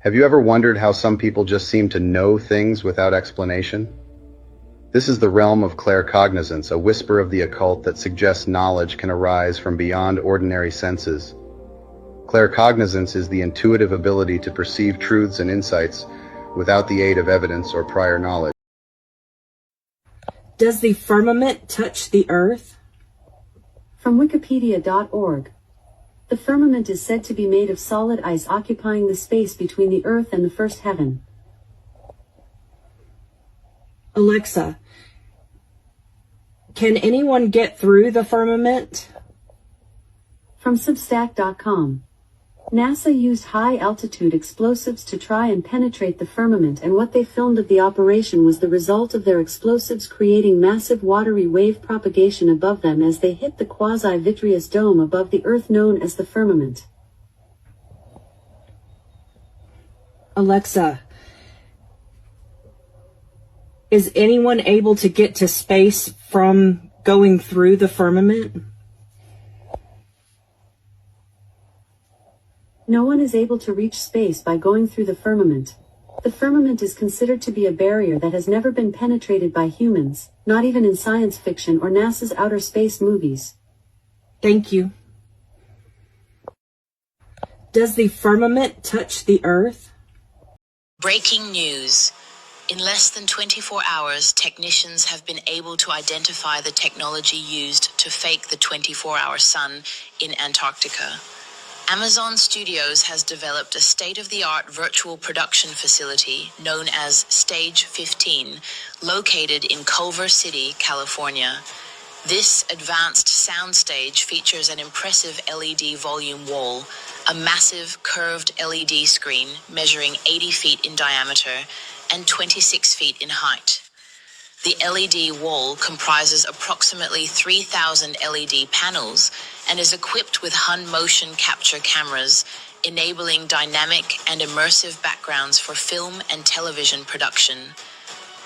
Have you ever wondered how some people just seem to know things without explanation? This is the realm of claircognizance, a whisper of the occult that suggests knowledge can arise from beyond ordinary senses. Claircognizance is the intuitive ability to perceive truths and insights without the aid of evidence or prior knowledge. Does the firmament touch the earth? From Wikipedia.org. The firmament is said to be made of solid ice occupying the space between the earth and the first heaven. Alexa, can anyone get through the firmament? From Substack.com. NASA used high-altitude explosives to try and penetrate the firmament, and what they filmed of the operation was the result of their explosives creating massive watery wave propagation above them as they hit the quasi-vitreous dome above the Earth known as the firmament. Alexa, is anyone able to get to space from going through the firmament? No one is able to reach space by going through the firmament. The firmament is considered to be a barrier that has never been penetrated by humans, not even in science fiction or NASA's outer space movies. Thank you. Does the firmament touch the earth? Breaking news. In less than 24 hours, technicians have been able to identify the technology used to fake the 24-hour sun in Antarctica. Amazon Studios has developed a state-of-the-art virtual production facility known as Stage 15, located in Culver City, California. This advanced soundstage features an impressive LED volume wall, a massive curved LED screen measuring 80 feet in diameter and 26 feet in height. The LED wall comprises approximately 3,000 LED panels and is equipped with Hun motion capture cameras, enabling dynamic and immersive backgrounds for film and television production.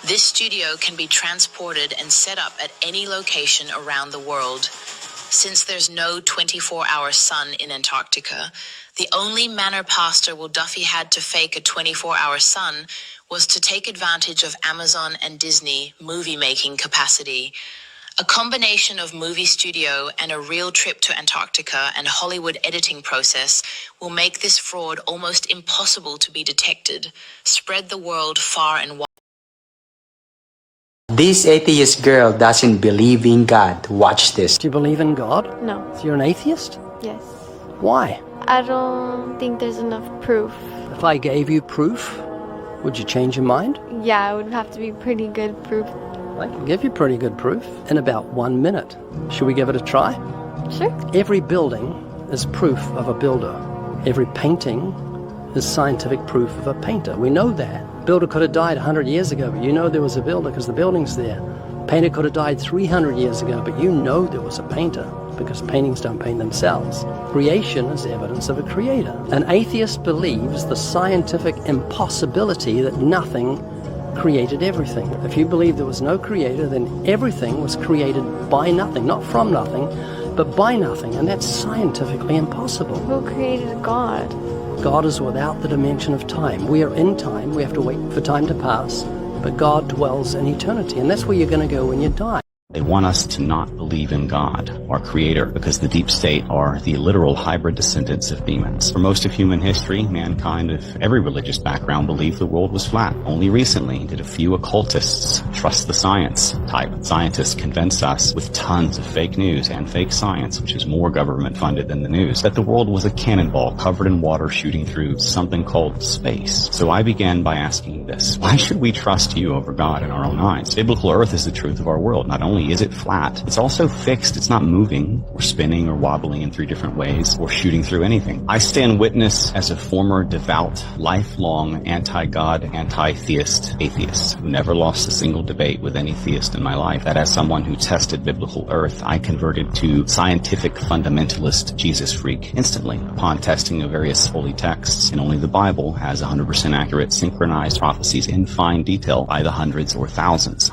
This studio can be transported and set up at any location around the world. Since there's no 24-hour sun in Antarctica, the only manner Pastor Will Duffy had to fake a 24-hour sun was to take advantage of Amazon and Disney movie-making capacity. A combination of movie studio and a real trip to Antarctica and Hollywood editing process will make this fraud almost impossible to be detected. Spread the word far and wide. This atheist girl doesn't believe in God. Watch this. Do you believe in God? No. So you're an atheist? Yes. Why? I don't think there's enough proof. If I gave you proof, would you change your mind? Yeah, it would have to be pretty good proof. I can give you pretty good proof in about 1 minute. Should we give it a try? Sure. Every building is proof of a builder. Every painting is scientific proof of a painter. We know that. Builder could have died 100 years ago, but you know there was a builder because the building's there. Painter could have died 300 years ago, but you know there was a painter because paintings don't paint themselves. Creation is evidence of a creator. An atheist believes the scientific impossibility that nothing created everything. If you believe there was no creator, then everything was created by nothing, not from nothing, but by nothing, and that's scientifically impossible. Who created God? God is without the dimension of time. We are in time, we have to wait for time to pass, but God dwells in eternity, and that's where you're going to go when you die. They want us to not believe in God, our Creator, because the deep state are the literal hybrid descendants of demons. For most of human history, mankind of every religious background believed the world was flat. Only recently did a few occultists, trust the science type scientists, convince us with tons of fake news and fake science, which is more government funded than the news, that the world was a cannonball covered in water shooting through something called space. So I began by asking this: why should we trust you over God in our own eyes? Biblical Earth is the truth of our world. Not only is it flat, it's also fixed. It's not moving or spinning or wobbling in 3 different ways or shooting through anything. I stand witness as a former devout, lifelong anti-God, anti-theist atheist who never lost a single debate with any theist in my life, that as someone who tested biblical Earth, I converted to scientific fundamentalist Jesus freak instantly upon testing of various holy texts. And only the Bible has 100% accurate synchronized prophecies in fine detail by the hundreds or thousands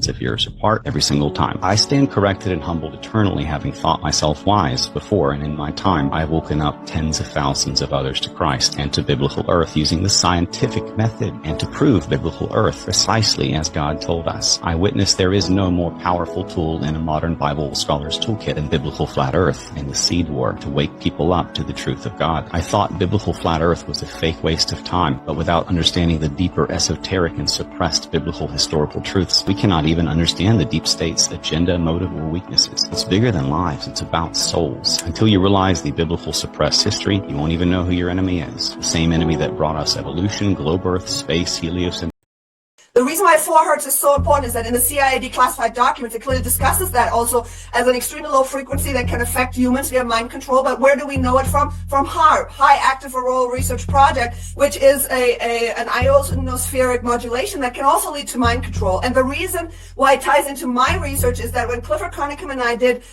of years apart. creator every single time. I stand corrected and humbled eternally, having thought myself wise before, and in my time I have woken up tens of thousands of others to Christ and to biblical earth using the scientific method, and to prove biblical earth precisely as God told us. I witness there is no more powerful tool in a modern Bible scholar's toolkit than biblical flat earth and the seed war to wake people up to the truth of God. I thought biblical flat earth was a fake waste of time, but without understanding the deeper esoteric and suppressed biblical historical truths, we cannot even understand the deep state's agenda, motive, or weaknesses. It's bigger than lives. It's about souls. Until you realize the biblical suppressed history, you won't even know who your enemy is. The same enemy that brought us evolution, globe earth, space, helios, and the reason why 4 hertz is so important is that in the CIA declassified documents, it clearly discusses that also as an extremely low frequency that can affect humans via mind control. But where do we know it from? From HAARP, High Active Auroral Research Project, which is an ionospheric modulation that can also lead to mind control. And the reason why it ties into my research is that when Clifford Carnicom and I did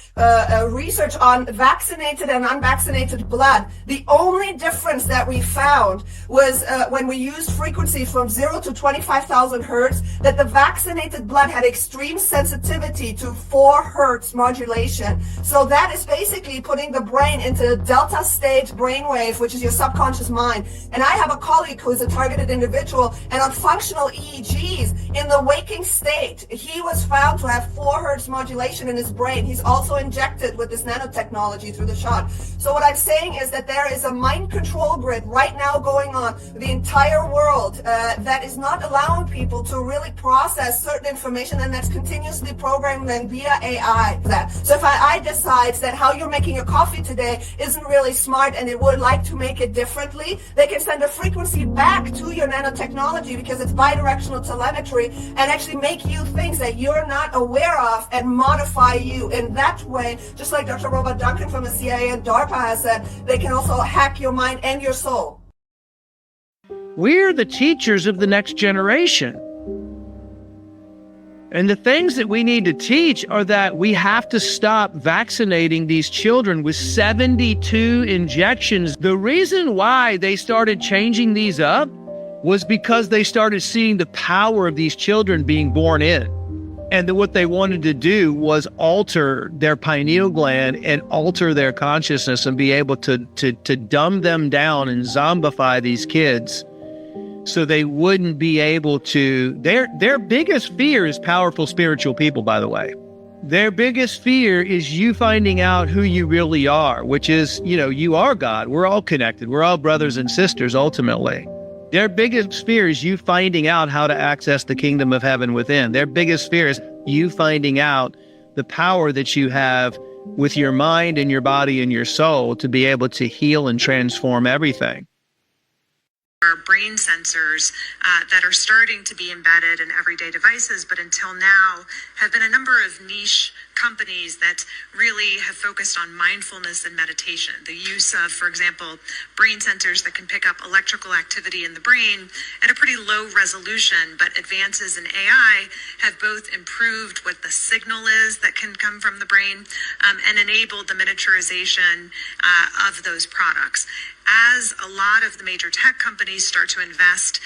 research on vaccinated and unvaccinated blood, the only difference that we found was when we used frequencies from 0 to 25,000 hertz, that the vaccinated blood had extreme sensitivity to 4 hertz modulation. So that is basically putting the brain into a delta state brainwave, which is your subconscious mind. And I have a colleague who is a targeted individual, and on functional EEGs in the waking state, he was found to have 4 hertz modulation in his brain. He's also injected with this nanotechnology through the shot. So what I'm saying is that there is a mind control grid right now going on the entire world that is not allowing people to really process certain information, and that's continuously programmed then via AI. So if I decide that how you're making your coffee today isn't really smart and it would like to make it differently, they can send a frequency back to your nanotechnology because it's bidirectional telemetry and actually make you things that you're not aware of and modify you in that way. Just like Dr. Robert Duncan from the CIA and DARPA has said, they can also hack your mind and your soul. We're the teachers of the next generation. And the things that we need to teach are that we have to stop vaccinating these children with 72 injections. The reason why they started changing these up was because they started seeing the power of these children being born in. And that what they wanted to do was alter their pineal gland and alter their consciousness and be able to dumb them down and zombify these kids. So they wouldn't be able to, their biggest fear is powerful spiritual people, by the way. Their biggest fear is you finding out who you really are, which is, you are God. We're all connected. We're all brothers and sisters, ultimately. Their biggest fear is you finding out how to access the kingdom of heaven within. Their biggest fear is you finding out the power that you have with your mind and your body and your soul to be able to heal and transform everything. Are brain sensors that are starting to be embedded in everyday devices, but until now have been a number of niche companies that really have focused on mindfulness and meditation. The use of, for example, brain sensors that can pick up electrical activity in the brain at a pretty low resolution, but advances in AI have both improved what the signal is that can come from the brain and enabled the miniaturization of those products. As a lot of the major tech companies start to invest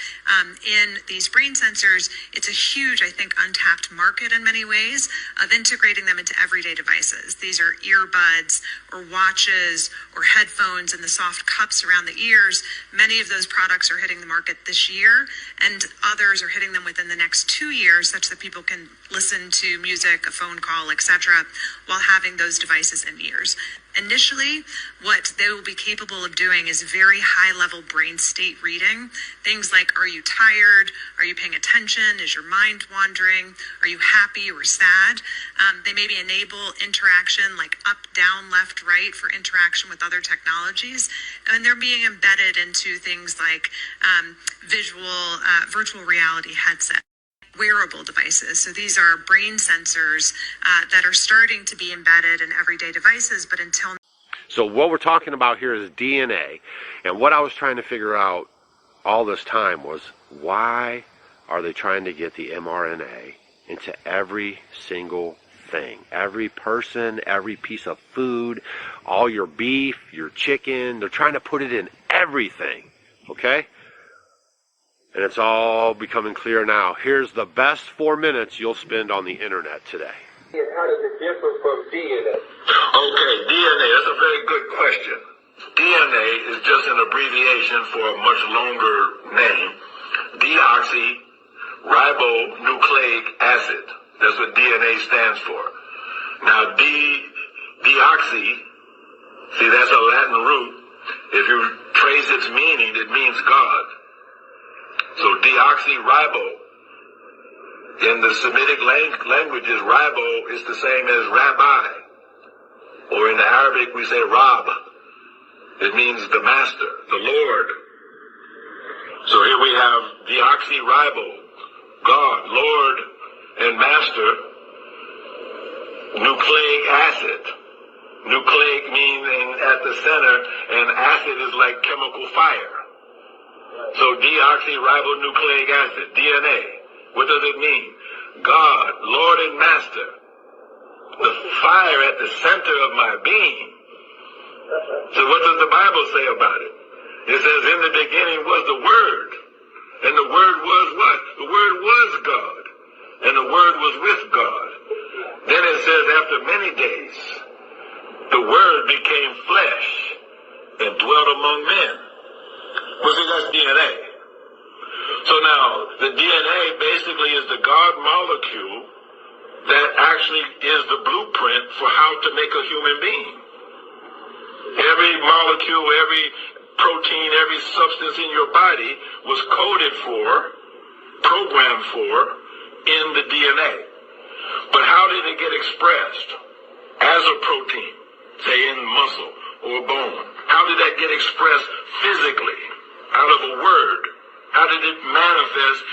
in these brain sensors, it's a huge, I think, untapped market in many ways of integrating them into everyday devices. These are earbuds or watches or headphones and the soft cups around the ears. Many of those products are hitting the market this year, and others are hitting them within the next 2 years, such that people can listen to music, a phone call, etc., while having those devices in ears. Initially, what they will be capable of doing is very high-level brain state reading. Things like, are you tired? Are you paying attention? Is your mind wandering? Are you happy or sad? They maybe enable interaction like up, down, left, right for interaction with other technologies. And they're being embedded into things like virtual reality headsets. Wearable devices. So these are brain sensors that are starting to be embedded in everyday devices, but until now. So what we're talking about here is DNA. And what I was trying to figure out all this time was, why are they trying to get the mRNA into every single thing? Every person, every piece of food, all your beef, your chicken, they're trying to put it in everything, okay? And it's all becoming clear now. Here's the best 4 minutes you'll spend on the internet today. How does it differ from DNA? Okay, DNA, that's a very good question. DNA is just an abbreviation for a much longer name. Deoxyribonucleic acid. That's what DNA stands for. Now, deoxy, see, that's a Latin root. If you trace its meaning, it means God. So deoxyribo. In the Semitic languages, ribo is the same as rabbi. Or in the Arabic, we say Rab. It means the master, the Lord. So here we have deoxyribo, God, Lord, and master, nucleic acid. Nucleic meaning at the center, and acid is like chemical fire. So deoxyribonucleic acid, DNA. What does it mean? God, Lord and Master. The fire at the center of my being. So what does the Bible say about it? It says, in the beginning was the Word. And the Word was what? The Word was God. And the Word was with God. Then it says, after many days, the Word became flesh and dwelt among men. Well, see, that's DNA. So now, the DNA basically is the God molecule that actually is the blueprint for how to make a human being. Every molecule, every protein, every substance in your body was coded for, programmed for, in the DNA. But how did it get expressed? As a protein, say in muscle or bone. How did that get expressed physically? Out of a word. How did it manifest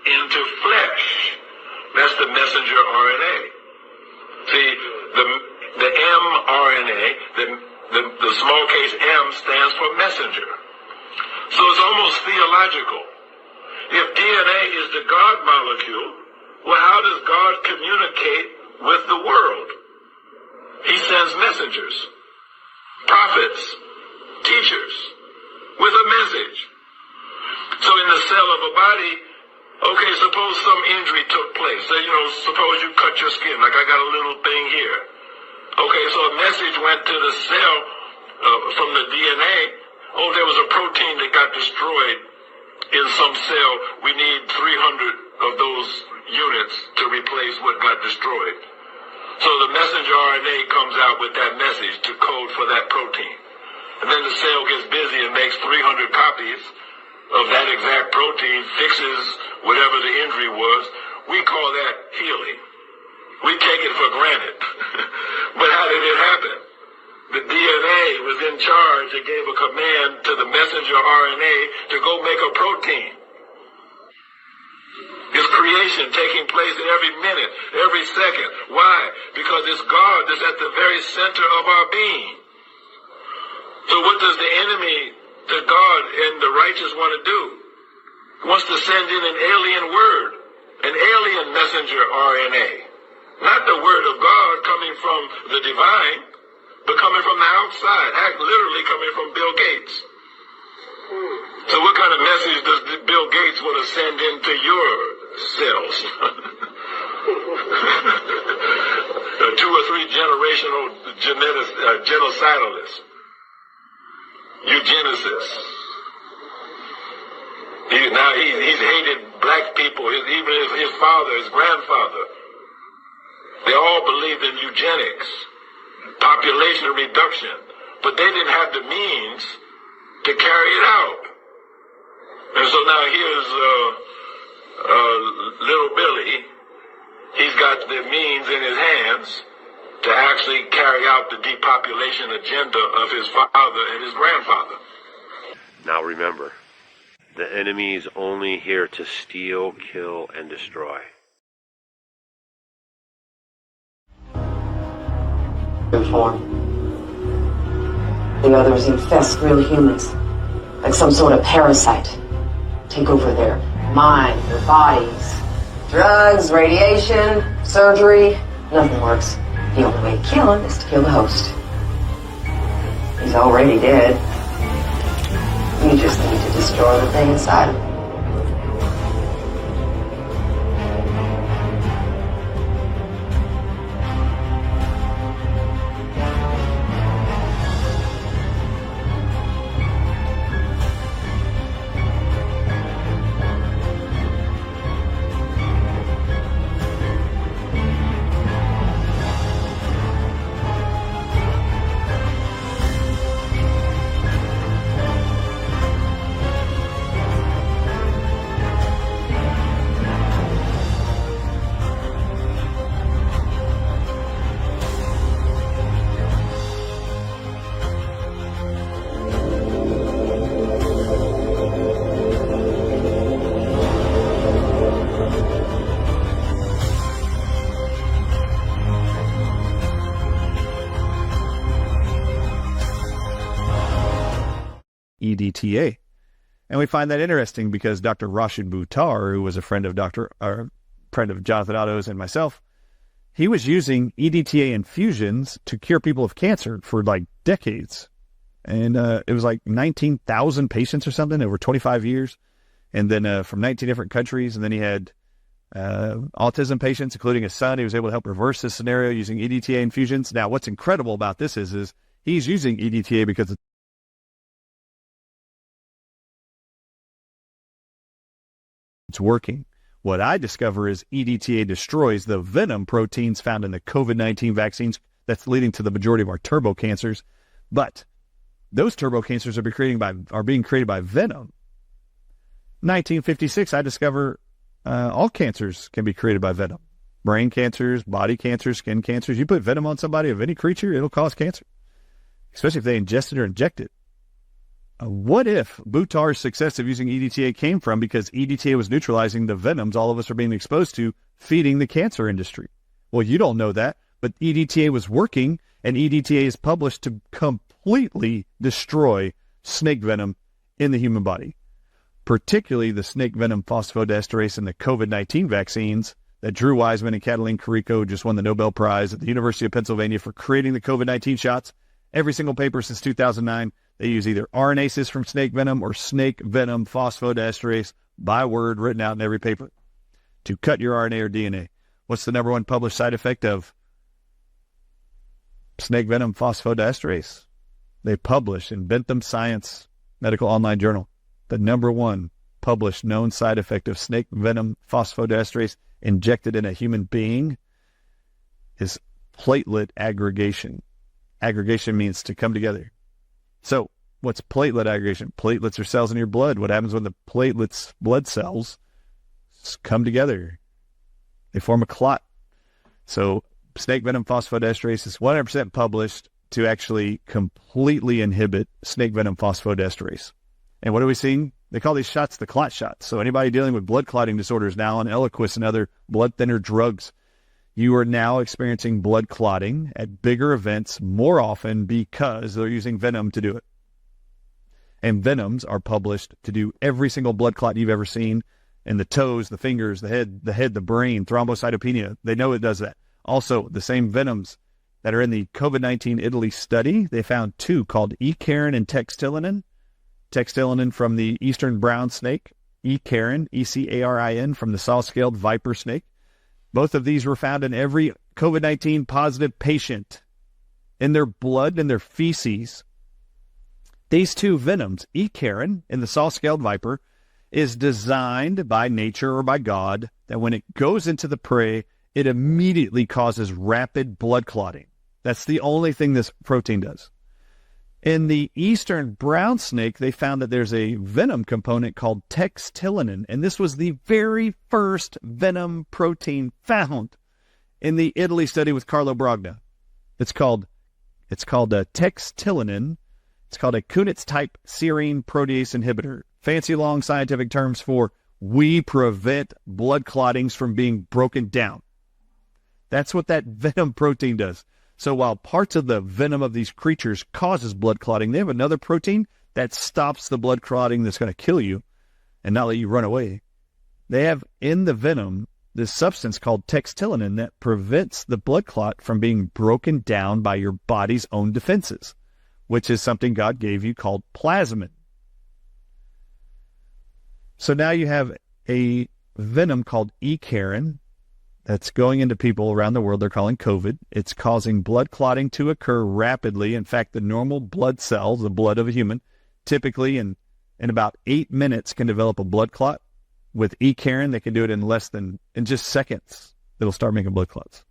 into flesh? That's the messenger RNA. See, the mRNA, the small case M stands for messenger. So it's almost theological. If DNA is the God molecule, well, how does God communicate with the world? He sends messengers, prophets, teachers, with a message. So in the cell of a body, okay, suppose some injury took place. So, suppose you cut your skin, like I got a little thing here. Okay, so a message went to the cell from the DNA. Oh, there was a protein that got destroyed in some cell. We need 300 of those units to replace what got destroyed. So the messenger RNA comes out with that message to code for that protein. And then the cell gets busy and makes 300 copies of that exact protein, fixes whatever the injury was. We call that healing. We take it for granted. But how did it happen? The DNA was in charge. It gave a command to the messenger RNA to go make a protein. It's creation taking place every minute, every second. Why? Because it's God that's at the very center of our being. So what does the enemy to God and the righteous want to do? He wants to send in an alien word, an alien messenger RNA. Not the word of God coming from the divine, but coming from the outside, literally coming from Bill Gates. So what kind of message does Bill Gates want to send into your cells? 2 or 3 generational genocidalists. Eugenicists. He's hated black people, even his father, his grandfather. They all believed in eugenics, population reduction, but they didn't have the means to carry it out. And so now here's little Billy. He's got the means in his hands to actually carry out the depopulation agenda of his father and his grandfather. Now remember, the enemy is only here to steal, kill, and destroy. Form. The others infest real humans, like some sort of parasite. Take over their mind, their bodies. Drugs, radiation, surgery, nothing works. The only way to kill him is to kill the host. He's already dead. You just need to destroy the thing inside of him. EDTA. And we find that interesting because Dr. Rashid Buttar, who was a friend of Jonathan Otto's and myself, he was using EDTA infusions to cure people of cancer for like decades. And it was like 19,000 patients or something over 25 years. And then from 19 different countries. And then he had autism patients, including his son. He was able to help reverse this scenario using EDTA infusions. Now, what's incredible about this is he's using EDTA because it's working. What I discover is EDTA destroys the venom proteins found in the COVID-19 vaccines that's leading to the majority of our turbo cancers. But those turbo cancers are being created by venom. 1956, I discover all cancers can be created by venom. Brain cancers, body cancers, skin cancers. You put venom on somebody of any creature, it'll cause cancer, especially if they ingest it or inject it. What if Buttar's success of using EDTA came from because EDTA was neutralizing the venoms all of us are being exposed to, feeding the cancer industry? Well, you don't know that, but EDTA was working, and EDTA is published to completely destroy snake venom in the human body, particularly the snake venom phosphodiesterase in the COVID-19 vaccines that Drew Wiseman and Catalin Carrico just won the Nobel Prize at the University of Pennsylvania for creating the COVID-19 shots. Every single paper since 2009, they use either RNases from snake venom or snake venom phosphodiesterase by word written out in every paper to cut your RNA or DNA. What's the number one published side effect of snake venom phosphodiesterase? They publish in Bentham Science Medical Online Journal. The number one published known side effect of snake venom phosphodiesterase injected in a human being is platelet aggregation. Aggregation means to come together. So what's platelet aggregation? Platelets are cells in your blood. What happens when the platelets, blood cells, come together? They form a clot. So snake venom phosphodiesterase is 100% published to actually completely inhibit snake venom phosphodiesterase. And what are we seeing? They call these shots the clot shots. So anybody dealing with blood clotting disorders now on Eliquis and other blood thinner drugs, you are now experiencing blood clotting at bigger events more often because they're using venom to do it. And venoms are published to do every single blood clot you've ever seen in the toes, the fingers, the head, the brain, thrombocytopenia. They know it does that. Also, the same venoms that are in the COVID-19 Italy study, they found two called E-carin and textillinin. Textillinin from the eastern brown snake, E-carin, E-C-A-R-I-N, from the saw-scaled viper snake. Both of these were found in every COVID-19 positive patient, in their blood and their feces. These two venoms, E-carin in the saw-scaled viper, is designed by nature or by God that when it goes into the prey, it immediately causes rapid blood clotting. That's the only thing this protein does. In the eastern brown snake, they found that there's a venom component called textillinin, and this was the very first venom protein found in the Italy study with Carlo Brogna. It's called textillinin. It's called a Kunitz-type serine protease inhibitor. Fancy long scientific terms for we prevent blood clottings from being broken down. That's what that venom protein does. So while parts of the venom of these creatures causes blood clotting, they have another protein that stops the blood clotting that's going to kill you and not let you run away. They have in the venom this substance called textillinin that prevents the blood clot from being broken down by your body's own defenses, which is something God gave you called plasmin. So now you have a venom called E-carin that's going into people around the world. They're calling COVID. It's causing blood clotting to occur rapidly. In fact, the normal blood cells, the blood of a human, typically in about 8 minutes can develop a blood clot. With E-carin, they can do it in just seconds. It'll start making blood clots.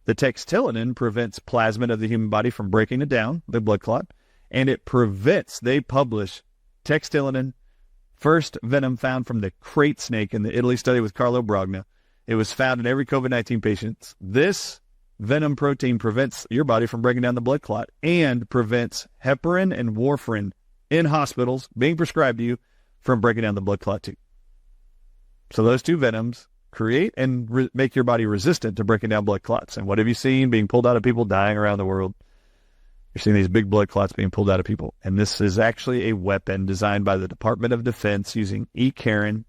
The textillinin prevents plasmin of the human body from breaking it down, the blood clot, and it prevents, they publish textillinin, first venom found from the crate snake in the Italy study with Carlo Brogna. It was found in every COVID-19 patient. This venom protein prevents your body from breaking down the blood clot and prevents heparin and warfarin in hospitals being prescribed to you from breaking down the blood clot too. So those two venoms create and make your body resistant to breaking down blood clots. And what have you seen being pulled out of people dying around the world? You're seeing these big blood clots being pulled out of people. And this is actually a weapon designed by the Department of Defense using E-carrin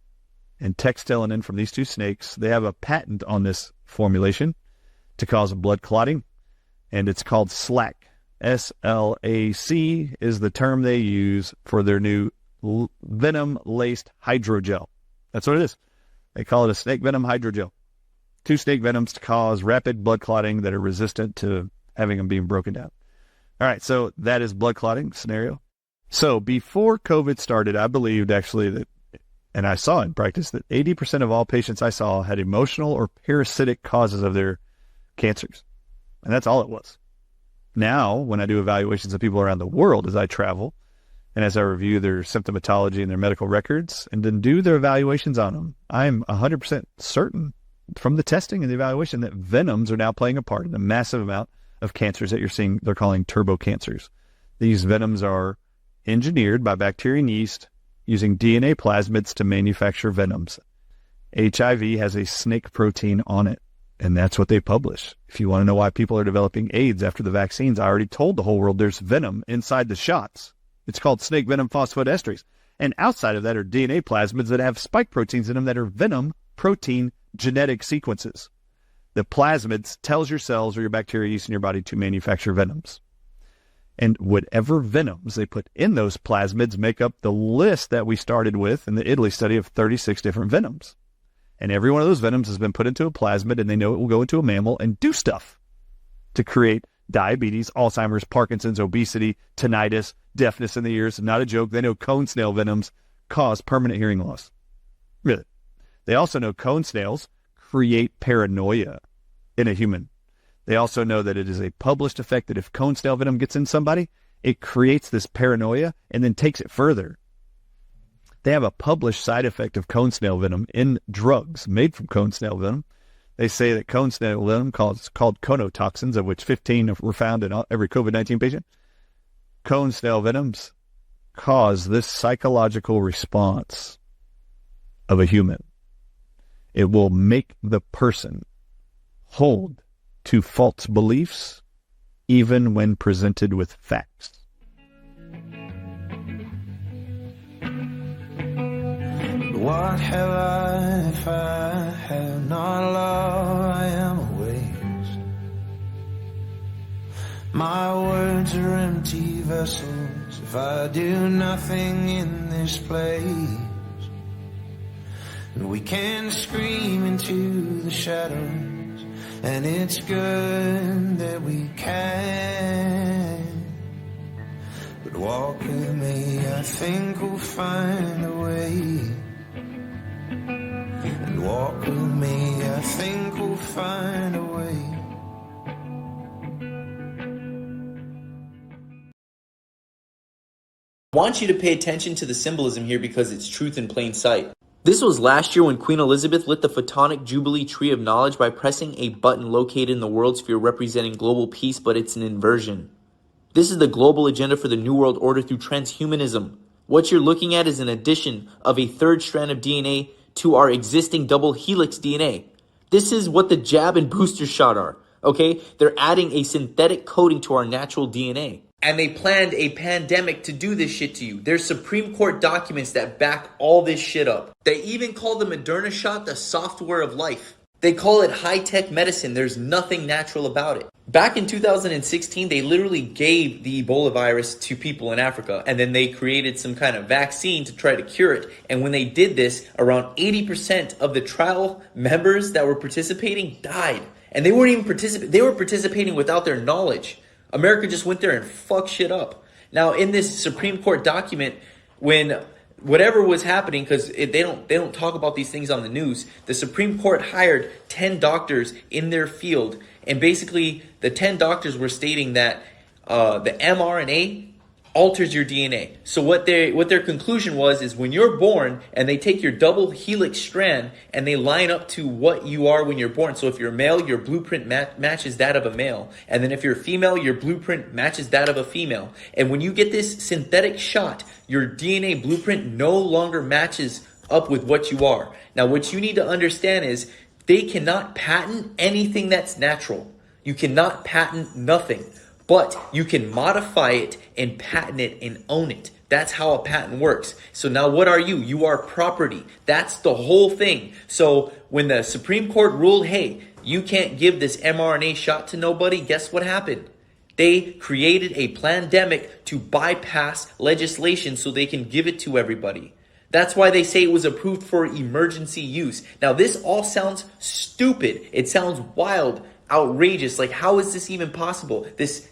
and textelanin from these two snakes. They have a patent on this formulation to cause blood clotting, and it's called SLAC. S-L-A-C is the term they use for their new venom-laced hydrogel. That's what it is. They call it a snake venom hydrogel. 2 snake venoms to cause rapid blood clotting that are resistant to having them being broken down. All right, so that is blood clotting scenario. So before COVID started, I believed actually that, and I saw in practice, that 80% of all patients I saw had emotional or parasitic causes of their cancers. And that's all it was. Now, when I do evaluations of people around the world as I travel, and as I review their symptomatology and their medical records, and then do their evaluations on them, I'm 100% certain from the testing and the evaluation that venoms are now playing a part in the massive amount of cancers that you're seeing. They're calling turbo cancers. These venoms are engineered by bacteria and yeast using DNA plasmids to manufacture venoms. HIV has a snake protein on it, and that's what they publish. If you want to know why people are developing AIDS after the vaccines, I already told the whole world there's venom inside the shots. It's called snake venom phosphodiesterase. And outside of that are DNA plasmids that have spike proteins in them that are venom protein genetic sequences. The plasmids tells your cells or your bacteria yeast in your body to manufacture venoms. And whatever venoms they put in those plasmids make up the list that we started with in the Italy study of 36 different venoms. And every one of those venoms has been put into a plasmid, and they know it will go into a mammal and do stuff to create diabetes, Alzheimer's, Parkinson's, obesity, tinnitus, deafness in the ears. Not a joke. They know cone snail venoms cause permanent hearing loss. Really. They also know cone snails create paranoia in a human. They also know that it is a published effect that if cone snail venom gets in somebody, it creates this paranoia and then takes it further. They have a published side effect of cone snail venom in drugs made from cone snail venom. They say that cone snail venom, called conotoxins, of which 15 were found in every COVID-19 patient, cone snail venoms cause this psychological response of a human. It will make the person hold to false beliefs even when presented with facts. What have I if I have not love? I am a waste. My words are empty vessels if I do nothing in this place. And we can scream into the shadows, and it's good that we can. But walk with me, I think we'll find a way. And walk with me, I think we'll find a way. I want you to pay attention to the symbolism here because it's truth in plain sight. This was last year when Queen Elizabeth lit the Photonic Jubilee Tree of Knowledge by pressing a button located in the world sphere representing global peace, but it's an inversion. This is the global agenda for the New World Order through transhumanism. What you're looking at is an addition of a third strand of DNA to our existing double helix DNA. This is what the jab and booster shot are, okay? They're adding a synthetic coating to our natural DNA. And they planned a pandemic to do this shit to you. There's Supreme Court documents that back all this shit up. They even call the Moderna shot the software of life. They call it high-tech medicine. There's nothing natural about it. Back in 2016, they literally gave the Ebola virus to people in Africa, and then they created some kind of vaccine to try to cure it. And when they did this, around 80% of the trial members that were participating died. And they weren't even participating. They were participating without their knowledge. America just went there and fucked shit up. Now, in this Supreme Court document, when whatever was happening, because they don't talk about these things on the news, the Supreme Court hired 10 doctors in their field, and basically the 10 doctors were stating that the mRNA alters your DNA. So what their conclusion was is when you're born and they take your double helix strand and they line up to what you are when you're born. So if you're a male, your blueprint matches that of a male. And then if you're a female, your blueprint matches that of a female. And when you get this synthetic shot, your DNA blueprint no longer matches up with what you are. Now, what you need to understand is they cannot patent anything that's natural. You cannot patent nothing. but you can modify it and patent it and own it. That's how a patent works. So now what are you? You are property. That's the whole thing. So when the Supreme Court ruled, hey, you can't give this mRNA shot to nobody, guess what happened? They created a pandemic to bypass legislation so they can give it to everybody. That's why they say it was approved for emergency use. Now, this all sounds stupid. It sounds wild, outrageous. Like, how is this even possible? This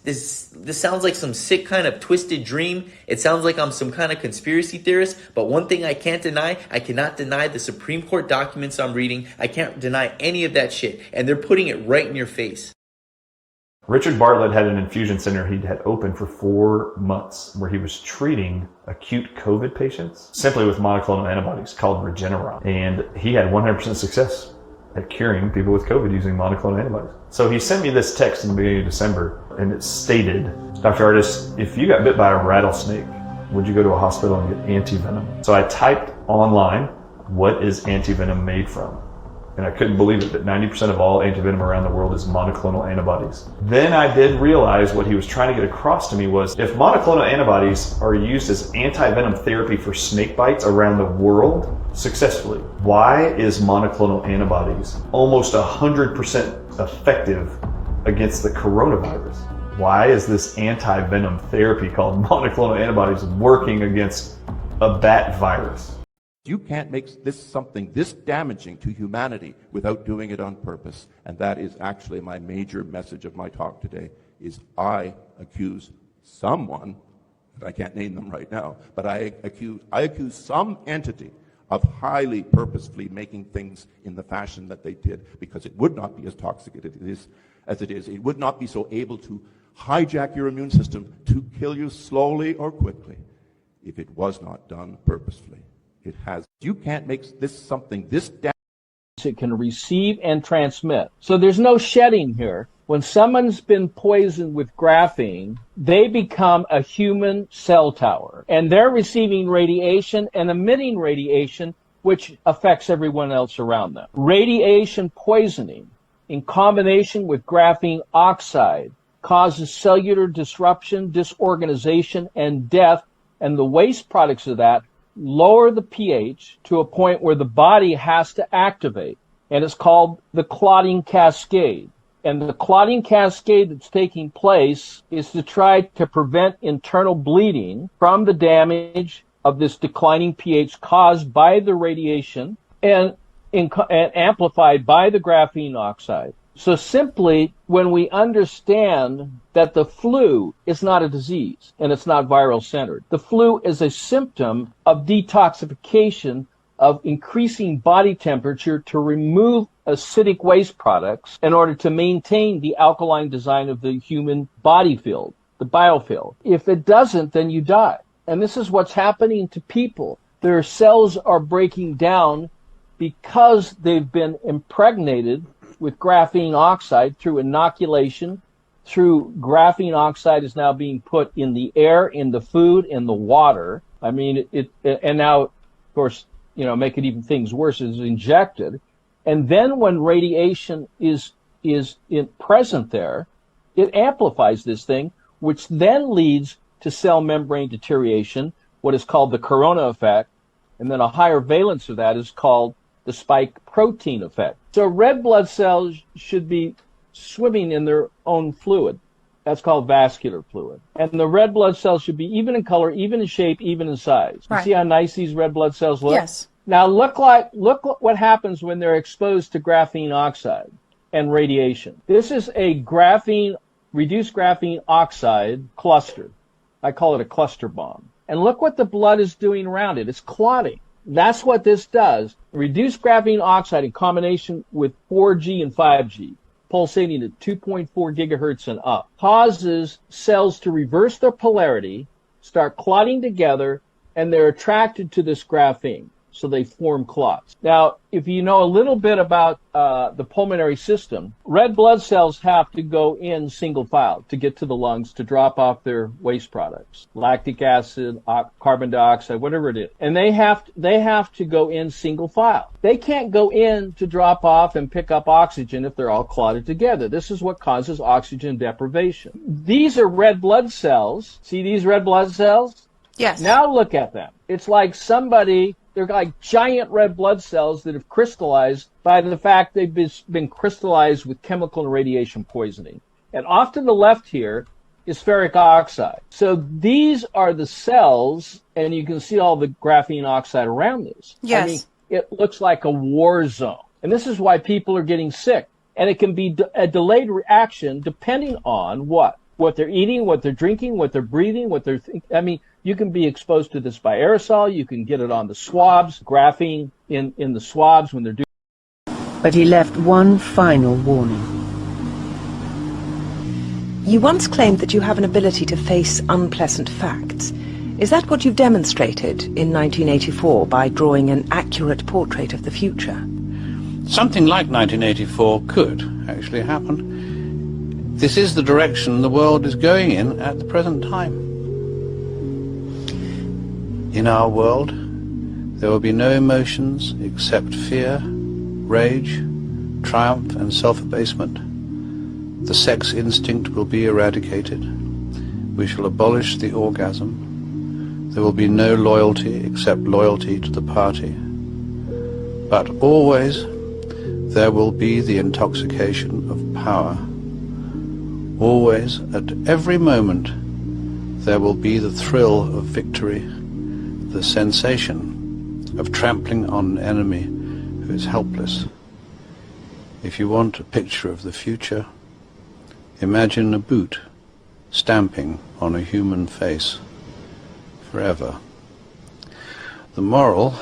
sounds like some sick kind of twisted dream. It sounds like I'm some kind of conspiracy theorist. But one thing I can't deny, I cannot deny the Supreme Court documents I'm reading. I can't deny any of that shit. And they're putting it right in your face. Richard Bartlett had an infusion center he had open for 4 months where he was treating acute COVID patients simply with monoclonal antibodies called Regeneron. And he had 100% success at curing people with COVID using monoclonal antibodies. So he sent me this text in the beginning of December, and it stated, Dr. Artis, if you got bit by a rattlesnake, would you go to a hospital and get antivenom? So I typed online, what is antivenom made from? And I couldn't believe it that 90% of all antivenom around the world is monoclonal antibodies. Then I did realize what he was trying to get across to me was, if monoclonal antibodies are used as antivenom therapy for snake bites around the world successfully, why is monoclonal antibodies almost 100% effective against the coronavirus? Why is this antivenom therapy called monoclonal antibodies working against a bat virus? You can't make this something this damaging to humanity without doing it on purpose. And that is actually my major message of my talk today, is I accuse someone, I can't name them right now, but I accuse some entity of highly purposefully making things in the fashion that they did, because it would not be as toxic as it is. It would not be so able to hijack your immune system to kill you slowly or quickly if it was not done purposefully. It has. You can't make this something this damaging. It can receive and transmit. So there's no shedding here. When someone's been poisoned with graphene, they become a human cell tower, and they're receiving radiation and emitting radiation, which affects everyone else around them. Radiation poisoning in combination with graphene oxide causes cellular disruption, disorganization, and death, and the waste products of that lower the pH to a point where the body has to activate, and it's called the clotting cascade. And the clotting cascade that's taking place is to try to prevent internal bleeding from the damage of this declining pH caused by the radiation and amplified by the graphene oxide. So simply, when we understand that the flu is not a disease and it's not viral centered, the flu is a symptom of detoxification, of increasing body temperature to remove acidic waste products in order to maintain the alkaline design of the human body field, the biofield. If it doesn't, then you die. And this is what's happening to people. Their cells are breaking down because they've been impregnated with graphene oxide through inoculation, through graphene oxide is now being put in the air, in the food, in the water. I mean, and now, of course, make it even things worse, it's injected. And then when radiation is present there, it amplifies this thing, which then leads to cell membrane deterioration, what is called the corona effect, and then a higher valence of that is called the spike protein effect. So red blood cells should be swimming in their own fluid. That's called vascular fluid. And the red blood cells should be even in color, even in shape, even in size. Right. You see how nice these red blood cells look? Yes. Now look what happens when they're exposed to graphene oxide and radiation. This is a reduced graphene oxide cluster. I call it a cluster bomb. And look what the blood is doing around it. It's clotting. That's what this does. Reduced graphene oxide in combination with 4G and 5G, pulsating at 2.4 gigahertz and up, causes cells to reverse their polarity, start clotting together, and they're attracted to this graphene. so they form clots. Now, if you know a little bit about the pulmonary system, red blood cells have to go in single file to get to the lungs to drop off their waste products, lactic acid, carbon dioxide, whatever it is. And they have to go in single file. They can't go in to drop off and pick up oxygen if they're all clotted together. This is what causes oxygen deprivation. These are red blood cells. See these red blood cells? Yes. Now look at them. It's like they're like giant red blood cells that have crystallized by the fact they've been crystallized with chemical and radiation poisoning. And off to the left here is ferric oxide. So these are the cells, and you can see all the graphene oxide around this. Yes. I mean, it looks like a war zone. And this is why people are getting sick. And it can be a delayed reaction depending on what they're eating, what they're drinking, what they're breathing, I mean, you can be exposed to this by aerosol. You can get it on the swabs, graphene in the swabs when they're doing. But he left one final warning. You once claimed that you have an ability to face unpleasant facts. Is that what you've demonstrated in 1984 by drawing an accurate portrait of the future? Something like 1984 could actually happen. This is the direction the world is going in at the present time. In our world, there will be no emotions except fear, rage, triumph and self-abasement. The sex instinct will be eradicated. We shall abolish the orgasm. There will be no loyalty except loyalty to the party. But always there will be the intoxication of power. Always, at every moment, there will be the thrill of victory, the sensation of trampling on an enemy who is helpless. If you want a picture of the future, imagine a boot stamping on a human face forever. The moral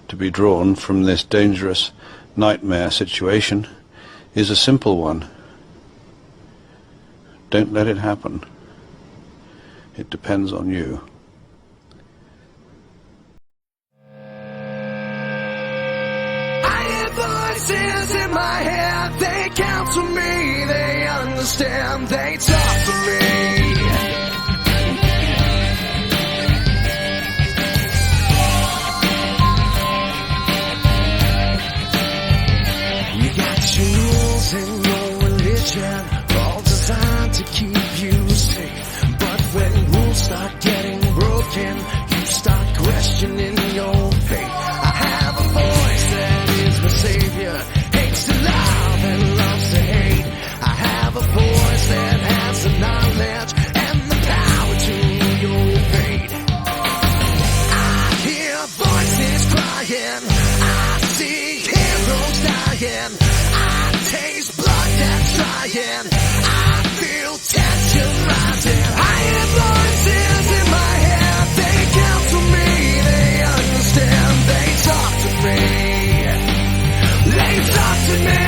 to be drawn from this dangerous nightmare situation is a simple one. Don't let it happen. It depends on you. I hear voices in my head, they counsel me, they understand, they talk to me. You got your rules and your religion, all designed to keep you safe. But when rules start getting broken, you start questioning your faith. I have a voice that is my savior, hates to love and loves to hate. I have a voice that has the knowledge and the power to your fate. I hear voices crying, I see heroes dying, I taste blood that's trying, I feel tension rising. I hear voices in my head, they counsel me, they understand, they talk to me. They talk to me.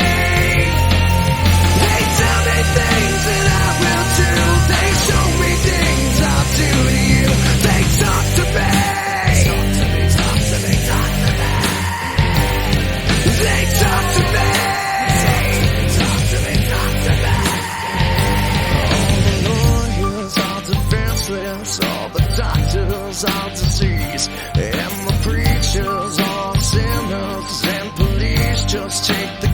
They tell me things that I will do. They show me things I'll do to you. They talk to me. Talk to me, talk to me, talk to me. They talk to me. Talk to me, talk to me. All the lawyers are defenseless, all the doctors are diseased, and the preachers are sinners, and police just take the